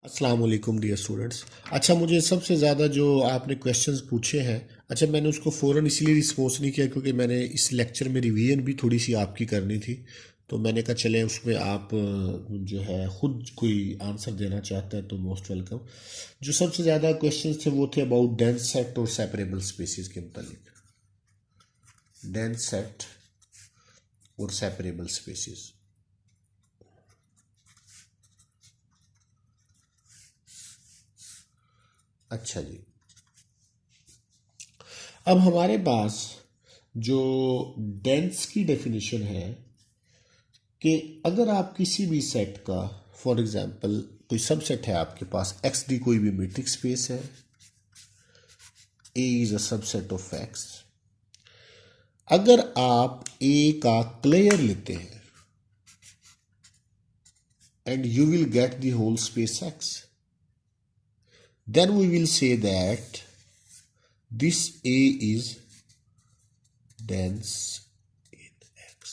अस्सलाम वालेकुम dear students. अच्छा, मुझे सबसे ज़्यादा जो आपने क्वेश्चंस पूछे हैं, अच्छा मैंने उसको फ़ौरन इसलिए रिस्पॉन्स नहीं किया क्योंकि मैंने इस लेक्चर में रिवीजन भी थोड़ी सी आपकी करनी थी। तो मैंने कहा चले उसमें आप जो है ख़ुद कोई आंसर देना चाहता है तो मोस्ट वेलकम। जो सबसे ज़्यादा क्वेश्चंस थे वो थे अबाउट डेंस सेट और सेपरेबल स्पेसिस के मतलब, डेंस सेट और सेपरेबल स्पेसिस। अच्छा जी, अब हमारे पास जो डेंस की डेफिनेशन है कि अगर आप किसी भी सेट का, फॉर एग्जांपल कोई सबसेट है आपके पास, एक्स डी कोई भी मीट्रिक स्पेस है, A is a subset of x. अगर आप ए का क्लेयर लेते हैं and you will get the whole space x, then we will say that this A is dense in x.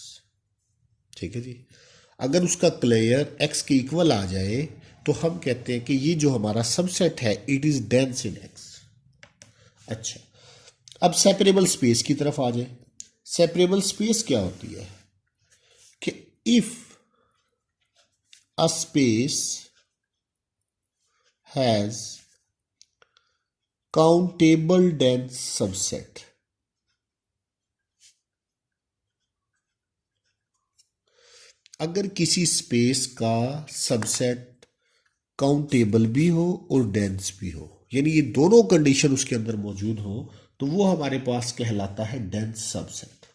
ठीक है जी। अगर उसका क्लेयर एक्स के इक्वल आ जाए तो हम कहते हैं कि ये जो हमारा सबसेट है it is dense in x. अच्छा, अब सेपरेबल स्पेस की तरफ आ जाए। सेपरेबल स्पेस क्या होती है कि if a space has countable dense subset, अगर किसी स्पेस का सबसेट काउंटेबल भी हो और डेंस भी हो, यानी ये दोनों कंडीशन उसके अंदर मौजूद हो, तो वो हमारे पास कहलाता है डेंस सबसेट।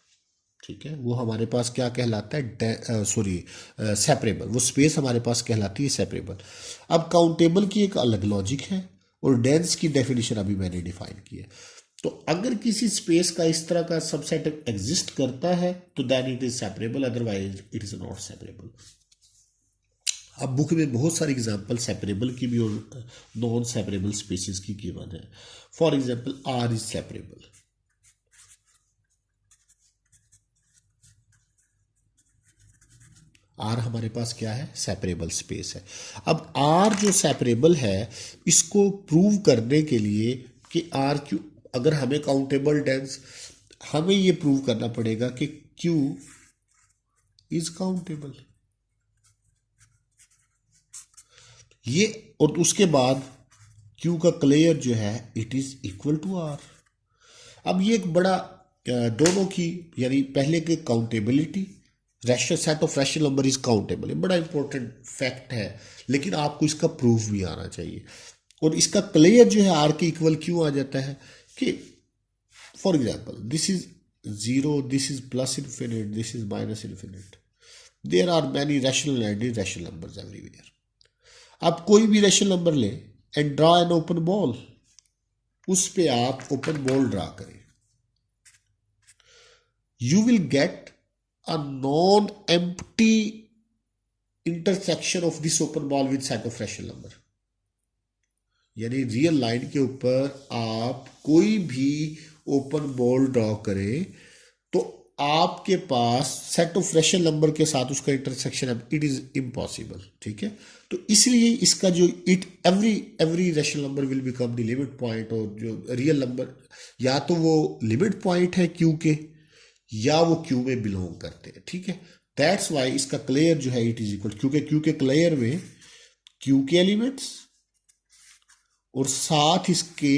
ठीक है, वो हमारे पास क्या कहलाता है, सेपरेबल। वो स्पेस हमारे पास कहलाती है सेपरेबल। अब काउंटेबल की एक अलग लॉजिक है और डेंस की डेफिनेशन अभी मैंने डिफाइन की है। तो अगर किसी स्पेस का इस तरह का सबसेट एग्जिस्ट करता है तो then it is separable, otherwise it is not separable. अब बुक में बहुत सारी एग्जांपल सेपरेबल की भी और नॉन सेपरेबल स्पेसिस की गिवन है। For example R is separable. R हमारे पास क्या है? सेपरेबल स्पेस है। अब आर जो सेपरेबल है, इसको प्रूव करने के लिए कि आर क्यू, अगर हमें काउंटेबल डेंस, हमें ये प्रूव करना पड़ेगा कि क्यू इज काउंटेबल। ये, और उसके बाद क्यू का क्लेयर जो है it is equal to R. अब ये एक बड़ा दोनों की, यानी पहले के countability, rational set of rational number is countable, ये बड़ा इंपॉर्टेंट फैक्ट है, लेकिन आपको इसका प्रूफ भी आना चाहिए। और इसका क्लियर जो है आर के इक्वल क्यों आ जाता है कि for example this is zero, this is plus infinite, this is minus infinite, there are many rational and irrational numbers everywhere. आप कोई भी रैशनल नंबर लें and draw an open ball, उस पे आप ओपन बॉल ड्रा करें, you will get a non-empty intersection of this open ball with set of rational number। यानी real line के ऊपर आप कोई भी ओपन बॉल ड्रॉ करें तो आपके पास सेट ऑफ रैशनल नंबर के साथ उसका इंटरसेक्शन है, इट इज इम्पॉसिबल। ठीक है, तो इसलिए इसका जो it every rational number will become the limit point, और जो रियल नंबर या तो वो लिमिट पॉइंट है क्यू के या वो क्यू में बिलोंग करते हैं। ठीक है, दैट्स वाई इसका क्लेयर जो है इट इज इक्वल, क्योंकि क्यू के क्लेयर में क्यू के एलिमेंट्स और साथ इसके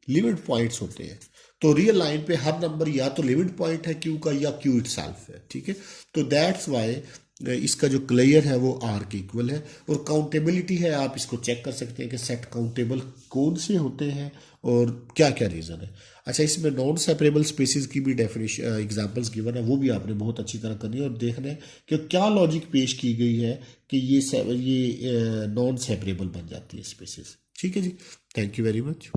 लिमिट पॉइंट्स होते हैं। तो रियल लाइन पे हर नंबर या तो लिमिट पॉइंट है क्यू का या क्यू इटसेल्फ है। ठीक है, तो दैट्स वाई इसका जो क्लियर है वो आर के इक्वल है। और काउंटेबिलिटी है, आप इसको चेक कर सकते हैं कि सेट काउंटेबल कौन से होते हैं और क्या क्या रीज़न है। अच्छा, इसमें नॉन सेपरेबल स्पेसिस की भी डेफिनेशन एग्जांपल्स गिवन है, वो भी आपने बहुत अच्छी तरह करनी है और देखना है कि क्या लॉजिक पेश की गई है कि ये नॉन सेपरेबल बन जाती है स्पेसिस। ठीक है जी, थैंक यू वेरी मच।